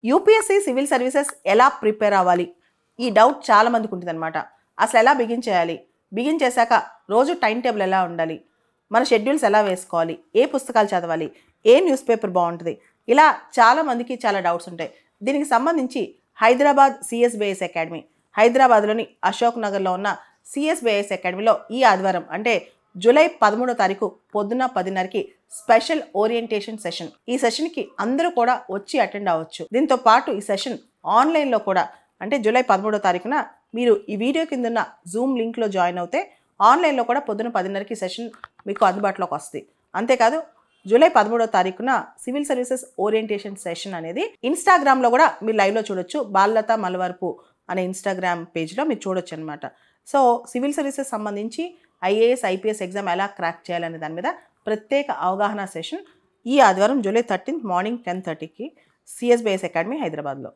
UPSC civil services ఎలా prepare అవ్వాలి? ఈ డౌట్ చాలా మందికి ఉంటుందన్నమాట. అసలు ఎలా బిగిన్ చేయాలి? బిగిన్ చేశాక రోజు టైం టేబుల్ ఎలా ఉండాలి? మన షెడ్యూల్స్ ఎలా వేసుకోవాలి? ఏ పుస్తకాలు చదవాలి? ఏ న్యూస్ పేపర్ బాగుంటుంది? ఇలా చాలా మందికి చాలా డౌట్స్ ఉంటాయి. దీనికి సంబంధించి హైదరాబాద్ సిఎస్బిఐఎస్ అకాడమీ, హైదరాబాద్లోని అశోక్ నగర్లో ఉన్న సిఎస్బిఐఎస్ అకాడమీలో ఈ ఆదివారం అంటే జూలై 13వ తారీఖు పొద్దున్న 10:30కి స్పెషల్ ఓరియంటేషన్ సెషన్. ఈ సెషన్కి అందరూ కూడా వచ్చి అటెండ్ అవ్వచ్చు. దీంతో పాటు ఈ సెషన్ ఆన్లైన్లో కూడా అంటే జూలై 13వ తారీఖున మీరు ఈ వీడియో కింద ఉన్న జూమ్ లింక్లో జాయిన్ అవుతే ఆన్లైన్లో కూడా పొద్దున్న 10:30కి సెషన్ మీకు అందుబాటులోకి వస్తుంది. అంతేకాదు జూలై 13వ తారీఖున సివిల్ సర్వీసెస్ ఓరియంటేషన్ సెషన్ అనేది ఇన్స్టాగ్రామ్లో కూడా మీరు లైవ్లో చూడొచ్చు. బాలలత మలవరపు అనే ఇన్స్టాగ్రామ్ పేజ్లో మీరు చూడొచ్చు అనమాట. సో సివిల్ సర్వీసెస్ సంబంధించి ఐఏఎస్ ఐపీఎస్ ఎగ్జామ్ ఎలా క్రాక్ చేయాలనే దాని మీద ప్రత్యేక అవగాహన సెషన్ ఈ ఆదివారం జూలై 13 మార్నింగ్ 10:30కి సిఎస్బిఐఎస్ అకాడమీ హైదరాబాద్లో.